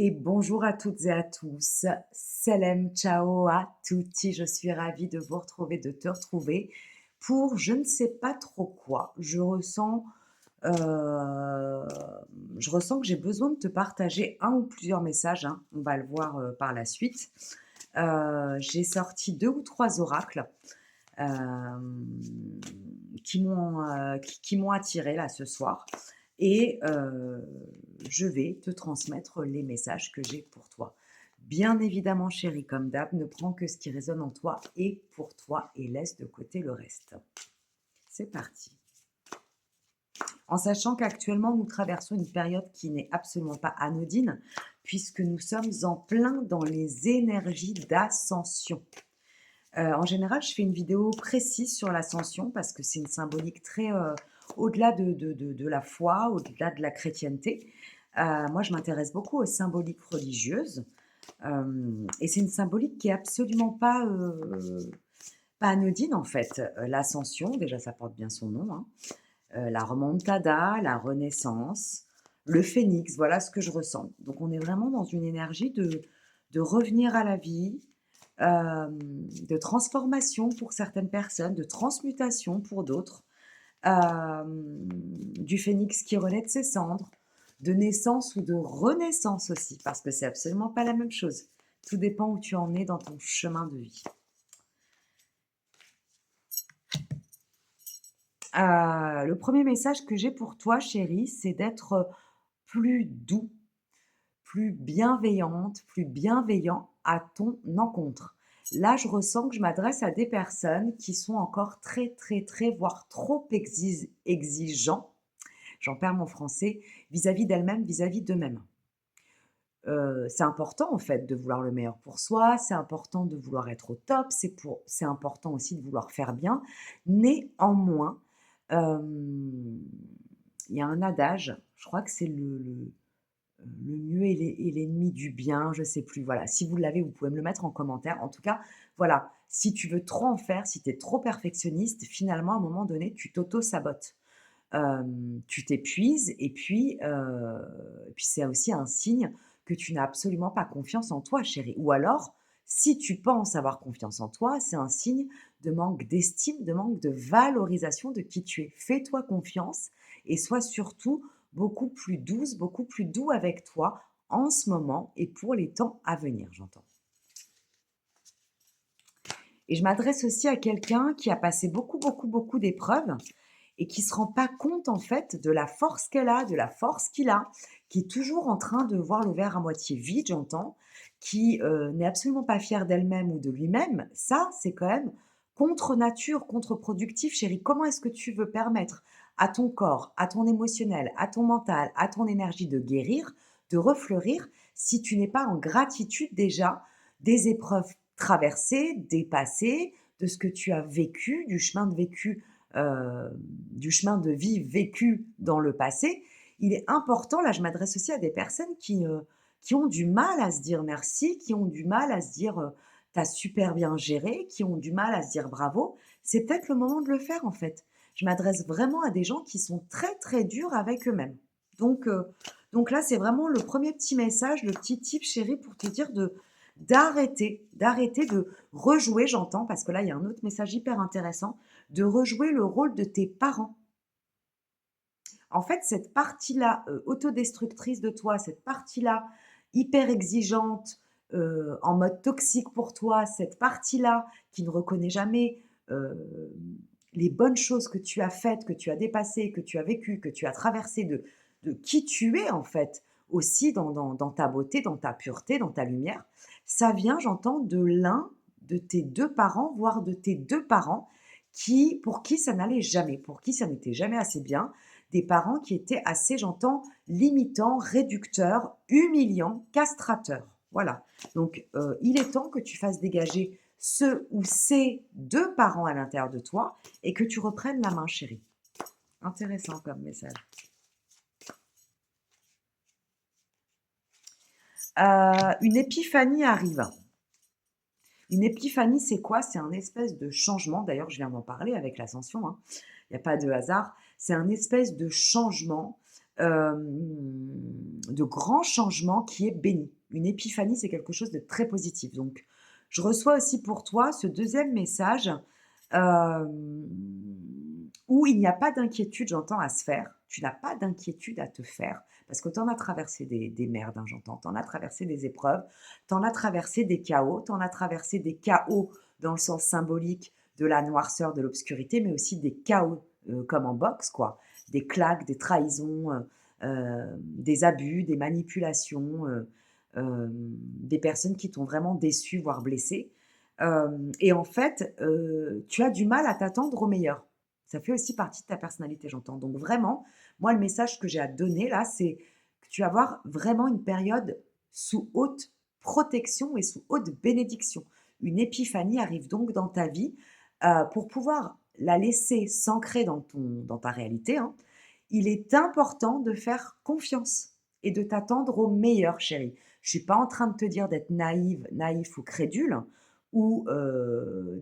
Et bonjour à toutes et à tous. Salem, ciao à tutti. Je suis ravie de vous retrouver, de te retrouver pour je ne sais pas trop quoi. Euh, je ressens que j'ai besoin de te partager un ou plusieurs messages, hein. On va le voir par la suite. J'ai sorti deux ou trois oracles euh, qui m'ont attiré là ce soir. Et je vais te transmettre les messages que j'ai pour toi. Bien évidemment, chérie, comme d'hab, ne prends que ce qui résonne en toi et pour toi et laisse de côté le reste. C'est parti. En sachant qu'actuellement, nous traversons une période qui n'est absolument pas anodine, puisque nous sommes en plein dans les énergies d'ascension. En général, je fais une vidéo précise sur l'ascension parce que c'est une symbolique très au-delà de la foi, au-delà de la chrétienté. Moi, je m'intéresse beaucoup aux symboliques religieuses. Et c'est une symbolique qui est absolument pas anodine en fait. L'ascension, déjà, ça porte bien son nom, hein. La remontada, la renaissance, le phénix, voilà ce que je ressens. Donc, on est vraiment dans une énergie de revenir à la vie, de transformation pour certaines personnes, de transmutation pour d'autres, du phénix qui renaît de ses cendres, de naissance ou de renaissance aussi, parce que c'est absolument pas la même chose. Tout dépend où tu en es dans ton chemin de vie. Le premier message que j'ai pour toi, chérie, c'est d'être plus doux, plus bienveillante, plus bienveillant à ton encontre. Là, je ressens que je m'adresse à des personnes qui sont encore très, très, très, voire trop exigeants, j'en perds mon français, vis-à-vis d'elles-mêmes, vis-à-vis d'eux-mêmes. C'est important en fait de vouloir le meilleur pour soi, c'est important de vouloir être au top, c'est important aussi de vouloir faire bien. Néanmoins, hem, il y a un adage, je crois que c'est le mieux est l'ennemi du bien, je sais plus, voilà. Si vous l'avez, vous pouvez me le mettre en commentaire. En tout cas, voilà, si tu veux trop en faire, si tu es trop perfectionniste, finalement, à un moment donné, tu t'auto-sabotes. Tu t'épuises et puis c'est aussi un signe que tu n'as absolument pas confiance en toi, chérie. Ou alors, si tu penses avoir confiance en toi, c'est un signe de manque d'estime, de manque de valorisation de qui tu es. Fais-toi confiance et sois surtout beaucoup plus douce, beaucoup plus doux avec toi en ce moment et pour les temps à venir, j'entends. Et je m'adresse aussi à quelqu'un qui a passé beaucoup, beaucoup, beaucoup d'épreuves et qui se rend pas compte en fait de la force qu'elle a, de la force qu'il a, qui est toujours en train de voir le verre à moitié vide, j'entends, qui n'est absolument pas fier d'elle-même ou de lui-même. Ça, c'est quand même contre nature, contre-productif, chérie. Comment est-ce que tu veux permettre à ton corps, à ton émotionnel, à ton mental, à ton énergie de guérir, de refleurir, si tu n'es pas en gratitude déjà des épreuves traversées, dépassées, de ce que tu as vécu, du chemin de vie vécu dans le passé, il est important, là je m'adresse aussi à des personnes qui ont du mal à se dire merci, qui ont du mal à se dire t'as super bien géré, qui ont du mal à se dire bravo. C'est peut-être le moment de le faire en fait. Je m'adresse vraiment à des gens qui sont très très durs avec eux-mêmes. Donc, euh, donc là, c'est vraiment le premier petit message, le petit tip chéri pour te dire d'arrêter de rejouer, j'entends, parce que là, il y a un autre message hyper intéressant, de rejouer le rôle de tes parents. En fait, cette partie-là, autodestructrice de toi, cette partie-là, hyper exigeante, en mode toxique pour toi, cette partie-là qui ne reconnaît jamais, heu, les bonnes choses que tu as faites, que tu as dépassées, que tu as vécues, que tu as traversées, de qui tu es en fait, aussi dans ta beauté, dans ta pureté, dans ta lumière. Ça vient, j'entends, de l'un de tes 2 parents, voire de tes 2 parents pour qui ça n'allait jamais, pour qui ça n'était jamais assez bien, des parents qui étaient assez, j'entends, limitants, réducteurs, humiliants, castrateurs. Voilà. Donc, il est temps que tu fasses dégager ce ou ces deux parents à l'intérieur de toi et que tu reprennes la main, chérie. Intéressant comme message. Une épiphanie arrive. Une épiphanie, c'est quoi? C'est un espèce de changement. D'ailleurs, je viens d'en parler avec l'ascension, hein. Il n'y a pas de hasard. C'est un espèce de changement de grands changements qui est béni. Une épiphanie, c'est quelque chose de très positif. Donc, je reçois aussi pour toi ce deuxième message où il n'y a pas d'inquiétude, j'entends, à se faire. Tu n'as pas d'inquiétude à te faire parce que tu en as traversé des merdes, hein, j'entends. Tu en as traversé des épreuves, tu en as traversé des chaos, tu en as traversé des chaos dans le sens symbolique de la noirceur, de l'obscurité, mais aussi des chaos comme en boxe, quoi. Des claques, des trahisons, des abus, des manipulations, des personnes qui t'ont vraiment déçu, voire blessé. Et en fait, tu as du mal à t'attendre au meilleur. Ça fait aussi partie de ta personnalité, j'entends. Donc vraiment, moi, le message que j'ai à te donner là, c'est que tu vas avoir vraiment une période sous haute protection et sous haute bénédiction. Une épiphanie arrive donc dans ta vie, pour pouvoir la laisser s'ancrer dans ta réalité, hein. Il est important de faire confiance et de t'attendre au meilleur, chérie. Je suis pas en train de te dire d'être naïve, naïf ou crédule ou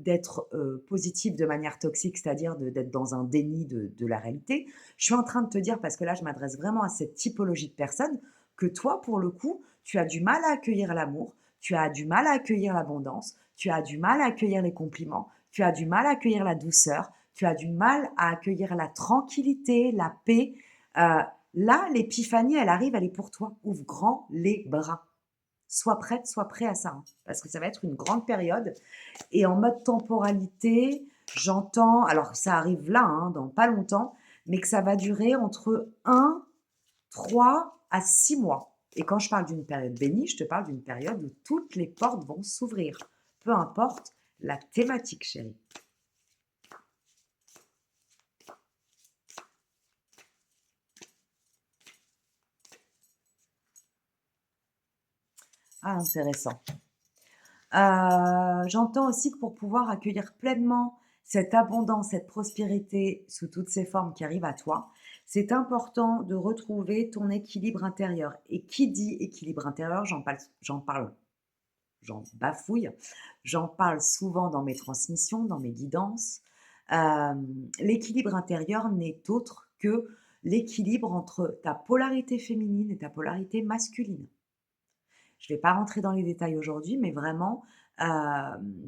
d'être, positive de manière toxique, c'est-à-dire d'être dans un déni de la réalité. Je suis en train de te dire, parce que là, je m'adresse vraiment à cette typologie de personnes, que toi, pour le coup, tu as du mal à accueillir l'amour, tu as du mal à accueillir l'abondance, tu as du mal à accueillir les compliments, tu as du mal à accueillir la douceur, tu as du mal à accueillir la tranquillité, la paix. Heu, Là, l'épiphanie, elle arrive, elle est pour toi. Ouvre grand les bras. Sois prête, sois prêt à ça, hein, parce que ça va être une grande période. Et en mode temporalité, j'entends, alors ça arrive là, hein, dans pas longtemps, mais que ça va durer entre 1, 3 à 6 mois. Et quand je parle d'une période bénie, je te parle d'une période où toutes les portes vont s'ouvrir, peu importe la thématique, chérie. Ah, intéressant. J'entends aussi que pour pouvoir accueillir pleinement cette abondance, cette prospérité sous toutes ses formes qui arrivent à toi, c'est important de retrouver ton équilibre intérieur. Et qui dit équilibre intérieur, j'en bafouille, j'en parle souvent dans mes transmissions, dans mes guidances. L'équilibre intérieur n'est autre que l'équilibre entre ta polarité féminine et ta polarité masculine. Je ne vais pas rentrer dans les détails aujourd'hui, mais vraiment,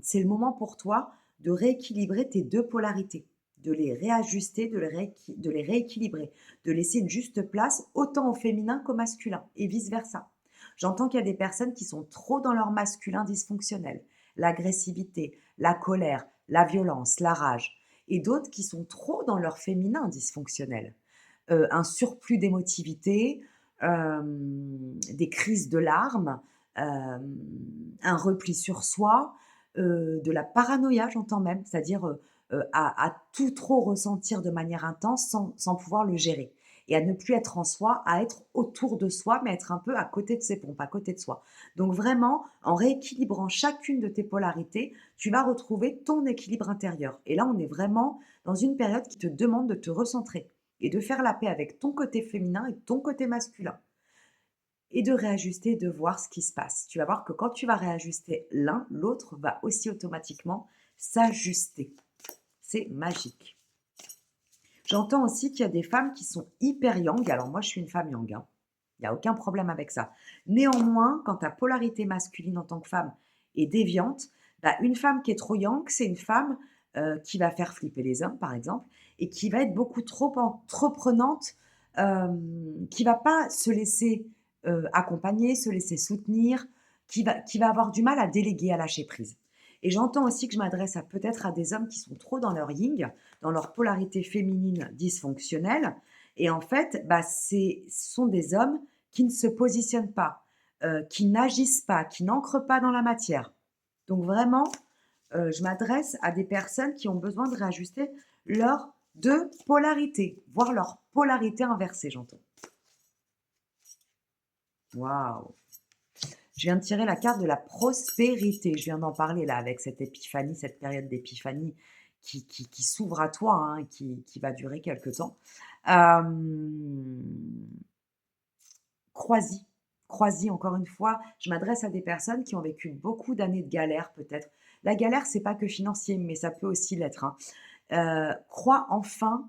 c'est le moment pour toi de rééquilibrer tes 2 polarités, de les réajuster, de les rééquilibrer, de laisser une juste place autant au féminin qu'au masculin et vice versa. J'entends qu'il y a des personnes qui sont trop dans leur masculin dysfonctionnel, l'agressivité, la colère, la violence, la rage, et d'autres qui sont trop dans leur féminin dysfonctionnel. Un surplus d'émotivité, des crises de larmes, un repli sur soi, de la paranoïa, j'entends même, c'est-à-dire, à tout trop ressentir de manière intense sans pouvoir le gérer et à ne plus être en soi, à être autour de soi, mais être un peu à côté de ses pompes, à côté de soi. Donc vraiment, en rééquilibrant chacune de tes polarités, tu vas retrouver ton équilibre intérieur et là, on est vraiment dans une période qui te demande de te recentrer et de faire la paix avec ton côté féminin et ton côté masculin et de réajuster, de voir ce qui se passe. Tu vas voir que quand tu vas réajuster l'un, l'autre va aussi automatiquement s'ajuster. C'est magique. J'entends aussi qu'il y a des femmes qui sont hyper yang. Alors moi, je suis une femme yang, hein. Il n'y a aucun problème avec ça. Néanmoins, quand ta polarité masculine en tant que femme est déviante, bah, une femme qui est trop yang, c'est une femme qui va faire flipper les hommes, par exemple, et qui va être beaucoup trop entreprenante, qui va pas se laisser accompagner, se laisser soutenir, qui va avoir du mal à déléguer, à lâcher prise. Et j'entends aussi que je m'adresse à peut-être à des hommes qui sont trop dans leur yin, dans leur polarité féminine dysfonctionnelle. Et en fait, bah, ce sont des hommes qui ne se positionnent pas, qui n'agissent pas, qui n'ancrent pas dans la matière. Donc vraiment, je m'adresse à des personnes qui ont besoin de réajuster leurs deux polarités, voire leur polarité inversée, j'entends. Waouh! Je viens de tirer la carte de la prospérité. Je viens d'en parler là avec cette épiphanie, cette période d'épiphanie qui s'ouvre à toi, hein, qui va durer quelque temps. Euh, Crois-y, crois-y encore une fois. Je m'adresse à des personnes qui ont vécu beaucoup d'années de galère peut-être. La galère, c'est pas que financier, mais ça peut aussi l'être, hein. Crois enfin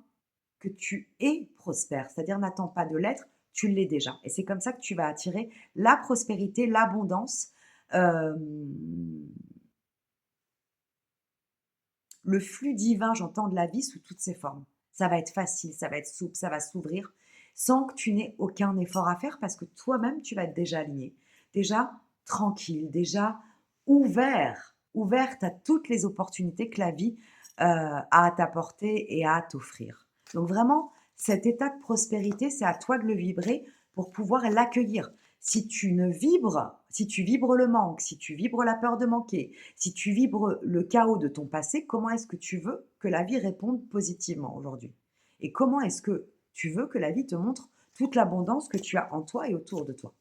que tu es prospère. C'est-à-dire, n'attends pas de l'être, tu l'es déjà. Et c'est comme ça que tu vas attirer la prospérité, l'abondance, hem, le flux divin, j'entends, de la vie sous toutes ses formes. Ça va être facile, ça va être souple, ça va s'ouvrir sans que tu n'aies aucun effort à faire parce que toi-même, tu vas être déjà aligné, déjà tranquille, déjà ouverte à toutes les opportunités que la vie a à t'apporter et à t'offrir. Donc vraiment, cet état de prospérité, c'est à toi de le vibrer pour pouvoir l'accueillir. Si tu vibres le manque, si tu vibres la peur de manquer, si tu vibres le chaos de ton passé, comment est-ce que tu veux que la vie réponde positivement aujourd'hui? Et comment est-ce que tu veux que la vie te montre toute l'abondance que tu as en toi et autour de toi?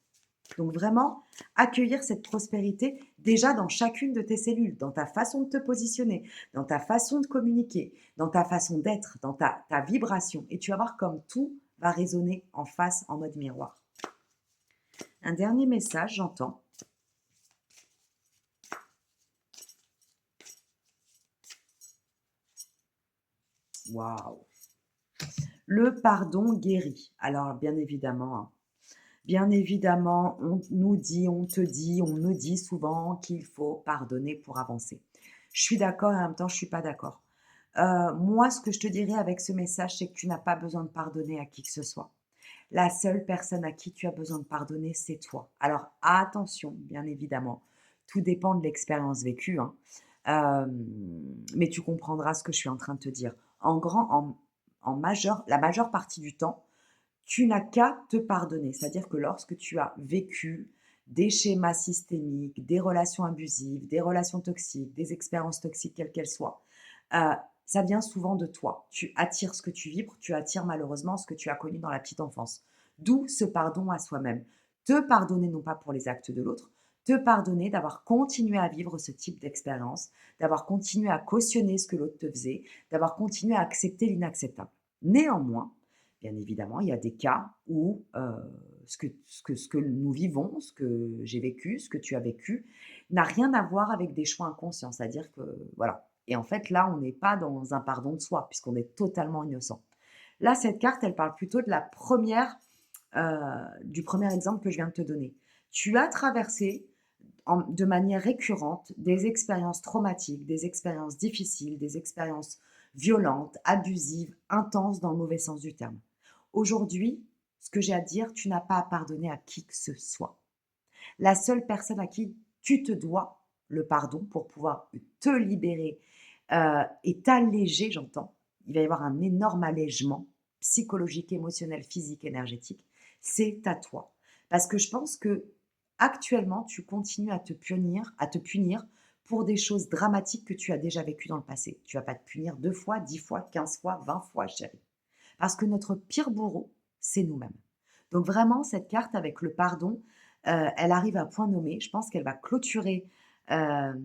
Donc vraiment, accueillir cette prospérité déjà dans chacune de tes cellules, dans ta façon de te positionner, dans ta façon de communiquer, dans ta façon d'être, dans ta vibration. Et tu vas voir comme tout va résonner en face en mode miroir. Un dernier message, j'entends. Waouh! Le pardon guérit. Alors, bien évidemment, on nous dit, on te dit, on me dit souvent qu'il faut pardonner pour avancer. Je suis d'accord et en même temps, je suis pas d'accord. Moi, ce que je te dirais avec ce message, c'est que tu n'as pas besoin de pardonner à qui que ce soit. La seule personne à qui tu as besoin de pardonner, c'est toi. Alors attention, bien évidemment, tout dépend de l'expérience vécue, hein. Mais tu comprendras ce que je suis en train de te dire. La majeure partie du temps, tu n'as qu'à te pardonner. C'est-à-dire que lorsque tu as vécu des schémas systémiques, des relations abusives, des relations toxiques, des expériences toxiques, quelles qu'elles soient, heu, ça vient souvent de toi. Tu attires ce que tu vibres, tu attires malheureusement ce que tu as connu dans la petite enfance. D'où ce pardon à soi-même. Te pardonner non pas pour les actes de l'autre, te pardonner d'avoir continué à vivre ce type d'expérience, d'avoir continué à cautionner ce que l'autre te faisait, d'avoir continué à accepter l'inacceptable. Néanmoins, bien évidemment, il y a des cas où, ce que nous vivons, ce que j'ai vécu, ce que tu as vécu, n'a rien à voir avec des choix inconscients. C'est-à-dire que voilà. Et en fait, là, on n'est pas dans un pardon de soi, puisqu'on est totalement innocent. Là, cette carte, elle parle plutôt de du premier exemple que je viens de te donner. Tu as traversé de manière récurrente des expériences traumatiques, des expériences difficiles, des expériences violentes, abusives, intenses dans le mauvais sens du terme. Aujourd'hui, ce que j'ai à dire, tu n'as pas à pardonner à qui que ce soit. La seule personne à qui tu te dois le pardon pour pouvoir te libérer et t'alléger, j'entends. Il va y avoir un énorme allègement psychologique, émotionnel, physique, énergétique. C'est à toi. Parce que je pense que actuellement, tu continues à te punir pour des choses dramatiques que tu as déjà vécues dans le passé. Tu vas pas te punir 2 fois, 10 fois, 15 fois, 20 fois, chérie. Parce que notre pire bourreau, c'est nous-mêmes. Donc vraiment, cette carte avec le pardon, elle arrive à point nommé. Je pense qu'elle va clôturer hem,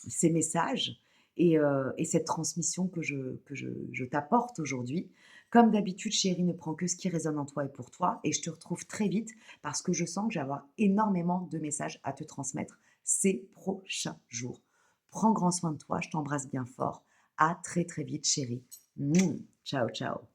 ces messages et cette transmission que je t'apporte aujourd'hui. Comme d'habitude, chérie, ne prends que ce qui résonne en toi et pour toi. Et je te retrouve très vite parce que je sens que je vais avoir énormément de messages à te transmettre ces prochains jours. Prends grand soin de toi, je t'embrasse bien fort. À très très vite, chérie. Ciao, ciao.